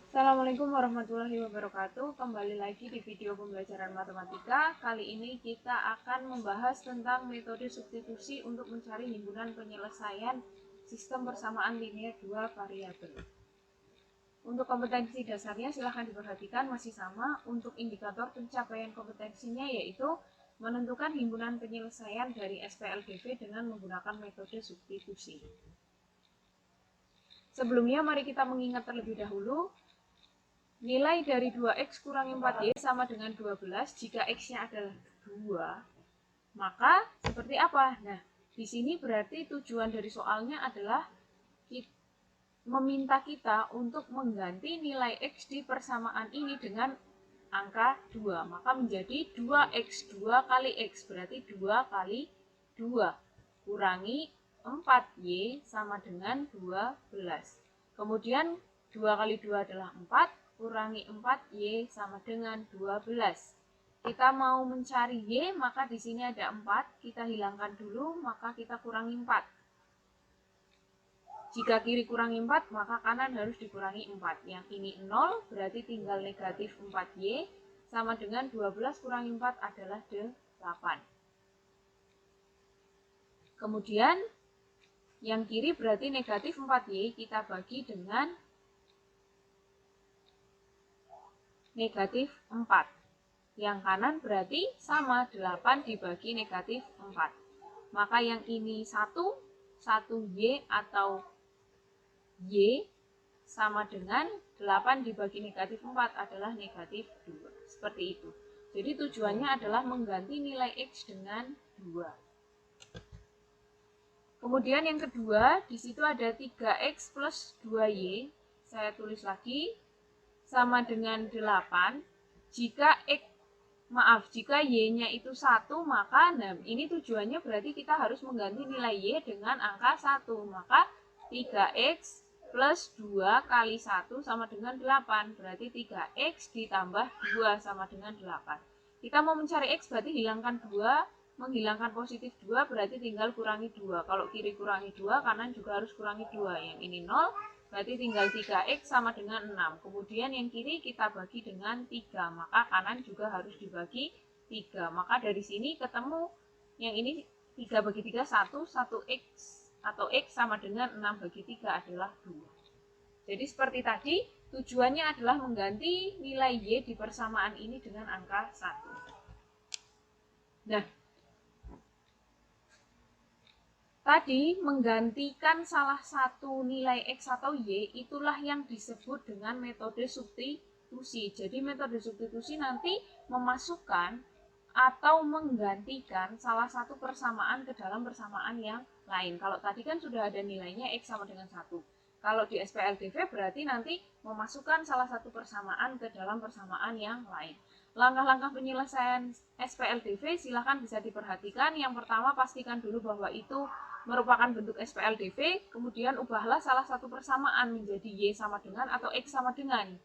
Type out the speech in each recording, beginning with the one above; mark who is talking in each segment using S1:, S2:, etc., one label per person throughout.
S1: Assalamualaikum warahmatullahi wabarakatuh. Kembali lagi di video pembelajaran matematika. Kali ini kita akan membahas tentang metode substitusi untuk mencari himpunan penyelesaian sistem persamaan linear dua variabel. Untuk kompetensi dasarnya silahkan diperhatikan masih sama. Untuk indikator pencapaian kompetensinya yaitu menentukan himpunan penyelesaian dari SPLDV dengan menggunakan metode substitusi. Sebelumnya mari kita mengingat terlebih dahulu. Nilai dari 2x kurangi 4y sama dengan 12 jika x-nya adalah 2. Maka seperti apa? Nah, di sini berarti tujuan dari soalnya adalah meminta kita untuk mengganti nilai x di persamaan ini dengan angka 2. Maka menjadi 2x2 kali x, berarti 2 kali 2 kurangi 4y sama dengan 12. Kemudian 2 kali 2 adalah 4, kurangi 4y sama dengan 12. Kita mau mencari y, maka di sini ada 4, kita hilangkan dulu, maka kita kurangi 4. Jika kiri kurangi 4, maka kanan harus dikurangi 4. Yang ini 0, berarti tinggal negatif 4y, sama dengan 12 kurangi 4 adalah 8. Kemudian, yang kiri berarti negatif 4y, kita bagi dengan negatif 4. Yang kanan berarti sama, 8 dibagi negatif 4. Maka yang ini 1y atau y sama dengan 8 dibagi negatif 4 adalah negatif 2. Seperti itu. Jadi tujuannya adalah mengganti nilai x dengan 2. Kemudian yang kedua, di situ ada 3x plus 2y. Saya tulis lagi. Sama dengan 8. Jika y-nya itu 1, maka ini tujuannya berarti kita harus mengganti nilai y dengan angka 1. Maka 3x plus 2 kali 1 sama dengan 8. Berarti 3x ditambah 2 sama dengan 8. Kita mau mencari x berarti hilangkan 2. Menghilangkan positif 2 berarti tinggal kurangi 2. Kalau kiri kurangi 2, kanan juga harus kurangi 2. Yang ini 0. Berarti tinggal 3x sama dengan 6. Kemudian yang kiri kita bagi dengan 3. Maka kanan juga harus dibagi 3. Maka dari sini ketemu yang ini 3 bagi 3, 1. 1x atau x sama dengan 6 bagi 3 adalah 2. Jadi seperti tadi, tujuannya adalah mengganti nilai y di persamaan ini dengan angka 1. Nah, tadi menggantikan salah satu nilai x atau y itulah yang disebut dengan metode substitusi. Jadi metode substitusi nanti memasukkan atau menggantikan salah satu persamaan ke dalam persamaan yang lain. Kalau tadi kan sudah ada nilainya x sama dengan 1. Kalau di SPLDV berarti nanti memasukkan salah satu persamaan ke dalam persamaan yang lain. Langkah-langkah penyelesaian SPLDV silahkan bisa diperhatikan. Yang pertama, pastikan dulu bahwa itu merupakan bentuk SPLDV, kemudian ubahlah salah satu persamaan menjadi y sama dengan atau x sama dengan.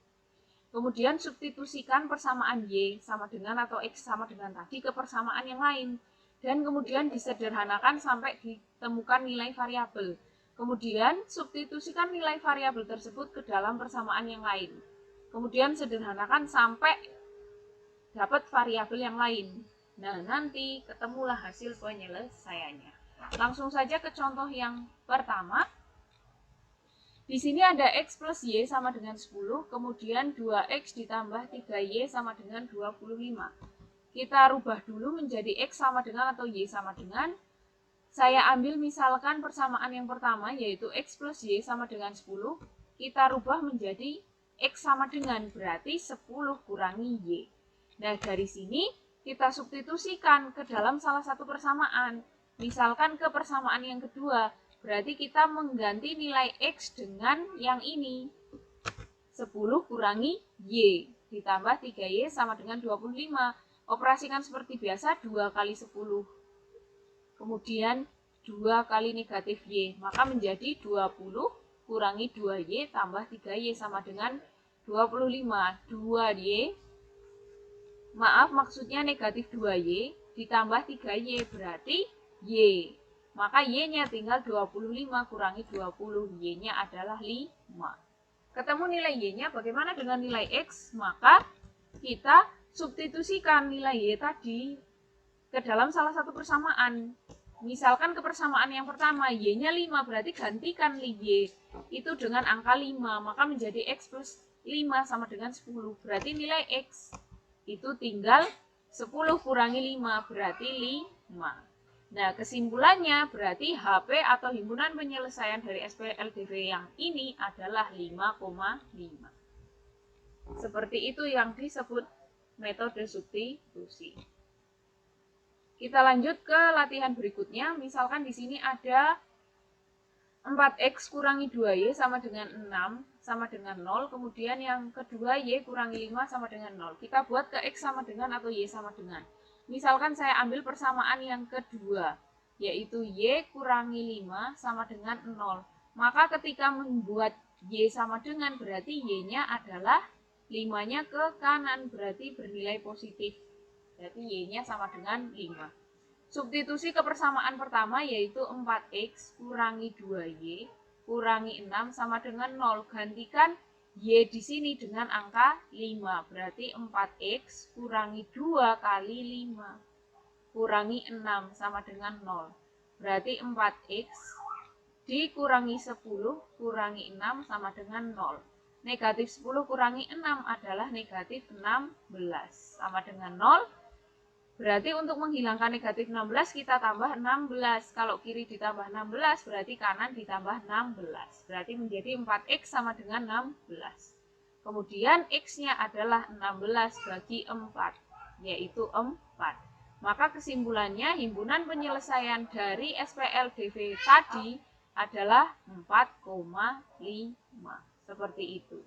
S1: Kemudian substitusikan persamaan y sama dengan atau x sama dengan tadi ke persamaan yang lain. Dan kemudian disederhanakan sampai ditemukan nilai variabel. Kemudian substitusikan nilai variabel tersebut ke dalam persamaan yang lain. Kemudian sederhanakan sampai dapat variabel yang lain. Nah, nanti ketemulah hasil penyelesaiannya. Langsung saja ke contoh yang pertama. Di sini ada x plus y sama dengan 10, kemudian 2x ditambah 3y sama dengan 25. Kita rubah dulu menjadi x sama dengan atau y sama dengan. Saya ambil misalkan persamaan yang pertama, yaitu x plus y sama dengan 10. Kita rubah menjadi x sama dengan, berarti 10 kurangi y. Nah, dari sini kita substitusikan ke dalam salah satu persamaan. Misalkan ke persamaan yang kedua, berarti kita mengganti nilai x dengan yang ini. 10 kurangi y, ditambah 3y sama dengan 25. Operasikan seperti biasa, 2 kali 10. Kemudian 2 kali negatif y, maka menjadi 20 kurangi 2y tambah 3y sama dengan 25. 2y, maksudnya negatif 2y ditambah 3y berarti y. Maka y-nya tinggal 25 kurangi 20, y-nya adalah 5. ketemu nilai Y-nya, bagaimana dengan nilai X? Maka kita substitusikan nilai Y tadi ke dalam salah satu persamaan. Misalkan ke persamaan yang pertama, Y-nya 5, berarti gantikan Y itu dengan angka 5, maka menjadi X plus 5 sama dengan 10. Berarti nilai X itu tinggal 10 kurangi 5, berarti 5. Nah, kesimpulannya berarti HP atau himpunan penyelesaian dari SPLDV yang ini adalah 5,5. Seperti itu yang disebut metode substitusi. Kita lanjut ke latihan berikutnya. Misalkan di sini ada 4x kurangi 2y sama dengan 6 sama dengan 0. Kemudian yang kedua y kurangi 5 sama dengan 0. Kita buat ke x sama dengan atau y sama dengan. Misalkan saya ambil persamaan yang kedua, yaitu y kurangi 5 sama dengan 0. Maka ketika membuat y sama dengan berarti y-nya adalah 5-nya ke kanan, berarti bernilai positif. Berarti y-nya sama dengan 5. Substitusi ke persamaan pertama yaitu 4x kurangi 2y kurangi 6 sama dengan 0. Gantikan y di sini dengan angka 5. Berarti 4x kurangi 2 kali 5 kurangi 6 sama dengan 0. Berarti 4x dikurangi 10 kurangi 6 sama dengan 0. Negatif 10 kurangi 6 adalah negatif 16 sama dengan 0. Berarti untuk menghilangkan negatif 16 kita tambah 16. Kalau kiri ditambah 16 berarti kanan ditambah 16. Berarti menjadi 4x sama dengan 16. Kemudian x-nya adalah 16 bagi 4, yaitu 4. Maka kesimpulannya himpunan penyelesaian dari SPLDV tadi adalah 4,5. Seperti itu.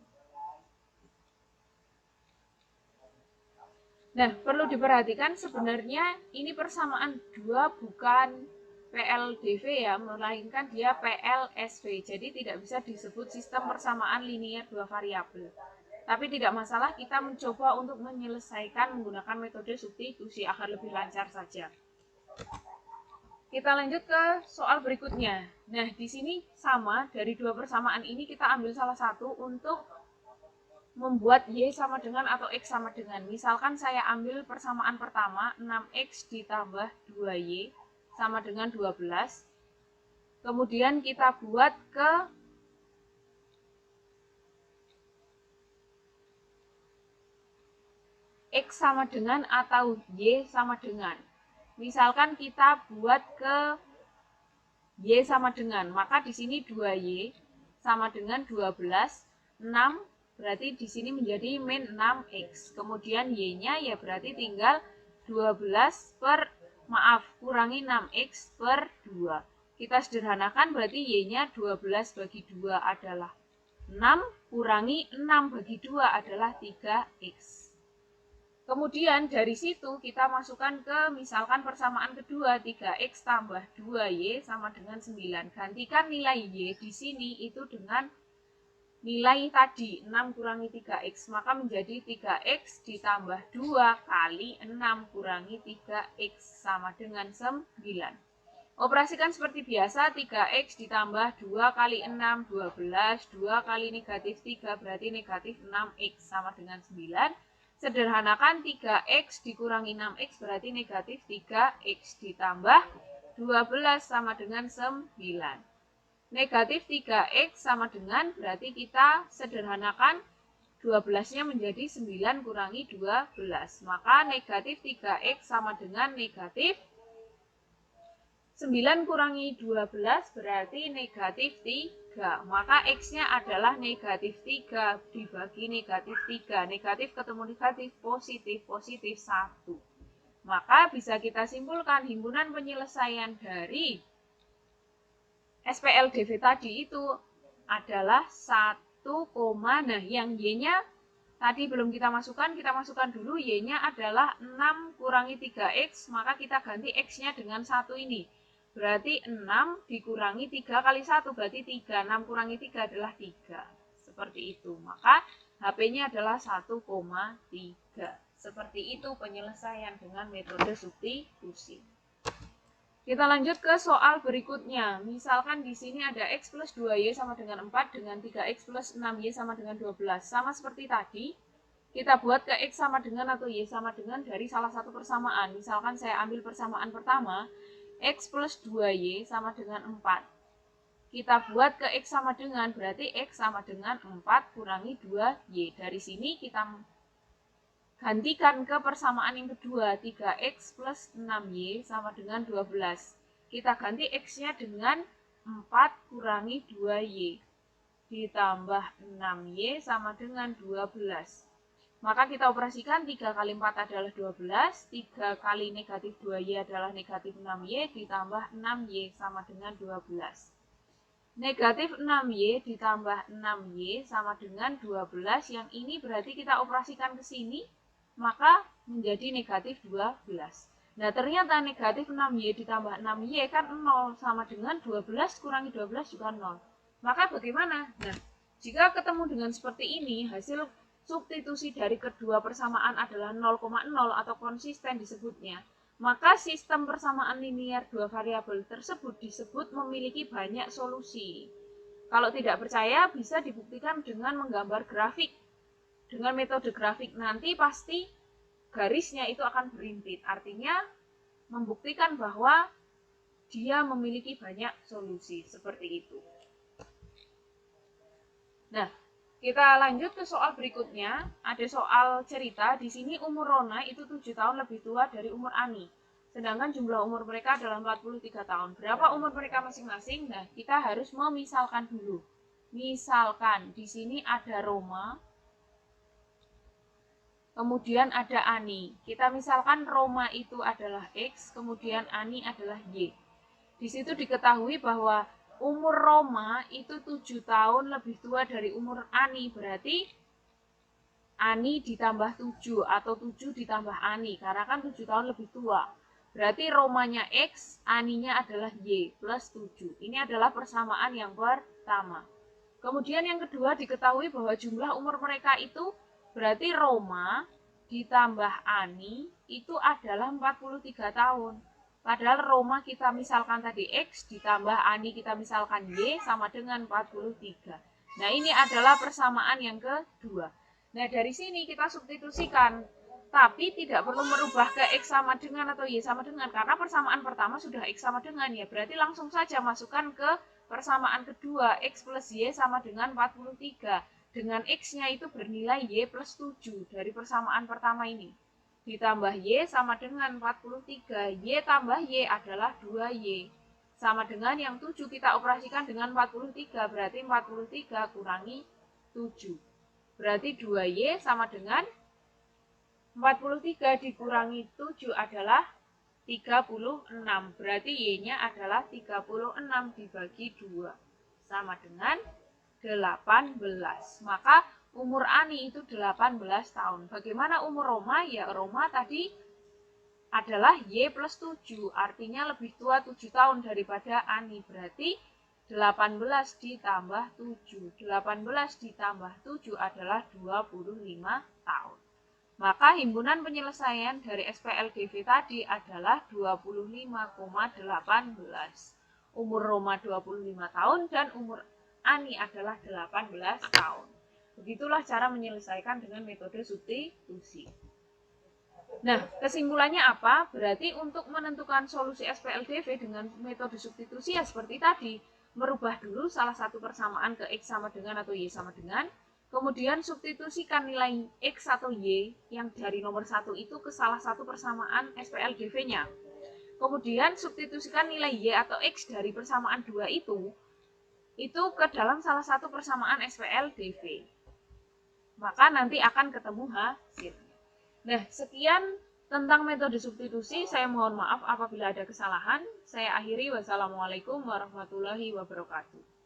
S1: Nah, perlu diperhatikan sebenarnya ini persamaan 2 bukan PLDV ya, melainkan dia PLSV. Jadi tidak bisa disebut sistem persamaan linier 2 variabel. Tapi tidak masalah, kita mencoba untuk menyelesaikan menggunakan metode substitusi agar lebih lancar saja. Kita lanjut ke soal berikutnya. Nah, di sini sama, dari dua persamaan ini kita ambil salah satu untuk membuat y sama dengan atau x sama dengan. Misalkan saya ambil persamaan pertama, 6x ditambah 2y sama dengan 12. Kemudian kita buat ke x sama dengan atau y sama dengan. Misalkan kita buat ke y sama dengan, maka di sini 2y sama dengan 12, 6 berarti di sini menjadi min 6x. Kemudian y-nya ya berarti tinggal 12 kurangi 6x per 2. Kita sederhanakan berarti y-nya 12 bagi 2 adalah 6 kurangi 6 bagi 2 adalah 3x. Kemudian dari situ kita masukkan ke misalkan persamaan kedua, 3x tambah 2y sama dengan 9. Gantikan nilai y di sini itu dengan nilai tadi 6 kurangi 3x, maka menjadi 3x ditambah 2 kali 6 kurangi 3x sama dengan 9. Operasikan seperti biasa, 3x ditambah 2 kali 6, 12, 2 kali negatif 3 berarti negatif 6x sama dengan 9. Sederhanakan 3x dikurangi 6x berarti negatif 3x ditambah 12 sama dengan 9. Negatif 3x sama dengan berarti kita sederhanakan 12-nya menjadi 9 kurangi 12. Maka negatif 3x sama dengan negatif 9 kurangi 12 berarti negatif 3. Maka x-nya adalah negatif 3 dibagi negatif 3. Negatif ketemu negatif, positif 1. Maka bisa kita simpulkan himpunan penyelesaian dari SPLDV tadi itu adalah 1, nah yang y-nya tadi belum kita masukkan dulu, y-nya adalah 6 kurangi 3x, maka kita ganti x-nya dengan 1 ini. Berarti 6 dikurangi 3 kali 1 berarti 3. 6 kurangi 3 adalah 3. Seperti itu. Maka HP-nya adalah 1,3. Seperti itu penyelesaian dengan metode substitusi. Kita lanjut ke soal berikutnya. Misalkan di sini ada X plus 2Y sama dengan 4 dengan 3X plus 6Y sama dengan 12. Sama seperti tadi, kita buat ke X sama dengan atau Y sama dengan dari salah satu persamaan. Misalkan saya ambil persamaan pertama, X plus 2Y sama dengan 4. Kita buat ke X sama dengan, berarti X sama dengan 4 kurangi 2Y. Dari sini kita gantikan ke persamaan yang kedua, 3X plus 6Y sama dengan 12. Kita ganti X-nya dengan 4 kurangi 2Y. Ditambah 6Y sama dengan 12. Maka kita operasikan 3 kali 4 adalah 12. 3 kali negatif 2Y adalah negatif 6Y. Ditambah 6Y sama dengan 12. Negatif 6Y ditambah 6Y sama dengan 12. Yang ini berarti kita operasikan ke sini, maka menjadi negatif 12. Nah, ternyata negatif 6Y ditambah 6Y kan 0, sama dengan 12 kurangi 12 juga 0. Maka bagaimana? Nah, jika ketemu dengan seperti ini, hasil substitusi dari kedua persamaan adalah 0,0 atau konsisten disebutnya, maka sistem persamaan linear dua variabel tersebut disebut memiliki banyak solusi. Kalau tidak percaya, bisa dibuktikan dengan menggambar grafik. Dengan metode grafik nanti pasti garisnya itu akan berintit, artinya membuktikan bahwa dia memiliki banyak solusi, seperti itu. Nah, kita lanjut ke soal berikutnya. Ada soal cerita, di sini umur Rona itu 7 tahun lebih tua dari umur Ani. Sedangkan jumlah umur mereka adalah 43 tahun. Berapa umur mereka masing-masing? Nah, kita harus memisalkan dulu. Misalkan di sini ada Roma, kemudian ada Ani. Kita misalkan Roma itu adalah X, kemudian Ani adalah Y. Di situ diketahui bahwa umur Roma itu 7 tahun lebih tua dari umur Ani. Berarti Ani ditambah 7 atau 7 ditambah Ani. Karena kan 7 tahun lebih tua. Berarti Romanya X, Aninya adalah Y plus 7. Ini adalah persamaan yang pertama. Kemudian yang kedua diketahui bahwa jumlah umur mereka itu berarti Roma ditambah Ani itu adalah 43 tahun. Padahal Roma kita misalkan tadi X ditambah Ani kita misalkan Y sama dengan 43. Nah, ini adalah persamaan yang kedua. Nah, dari sini kita substitusikan. Tapi tidak perlu merubah ke X sama dengan atau Y sama dengan. Karena persamaan pertama sudah X sama dengan ya. Berarti langsung saja masukkan ke persamaan kedua, X plus Y sama dengan 43. Dengan X-nya itu bernilai Y plus 7 dari persamaan pertama ini. Ditambah Y sama dengan 43. Y tambah Y adalah 2Y. Sama dengan yang 7 kita operasikan dengan 43. Berarti 43 kurangi 7. Berarti 2Y sama dengan 43 dikurangi 7 adalah 36. Berarti Y-nya adalah 36 dibagi 2. Sama dengan 18. Maka umur Ani itu 18 tahun. Bagaimana umur Roma? Ya, Roma tadi adalah Y plus 7. Artinya lebih tua 7 tahun daripada Ani. Berarti 18 ditambah 7. 18 ditambah 7 adalah 25 tahun. Maka himpunan penyelesaian dari SPLDV tadi adalah 25,18. Umur Roma 25 tahun dan umur Ani adalah 18 tahun. Begitulah cara menyelesaikan dengan metode substitusi. Nah, kesimpulannya apa? Berarti untuk menentukan solusi SPLDV dengan metode substitusi ya seperti tadi. Merubah dulu salah satu persamaan ke X sama dengan atau Y sama dengan. Kemudian substitusikan nilai X atau Y yang dari nomor 1 itu ke salah satu persamaan SPLDV-nya. Kemudian substitusikan nilai Y atau X dari persamaan 2 itu ke dalam salah satu persamaan SPLDV. Maka nanti akan ketemu hasilnya. Nah, sekian tentang metode substitusi. Saya mohon maaf apabila ada kesalahan. Saya akhiri. Wassalamualaikum warahmatullahi wabarakatuh.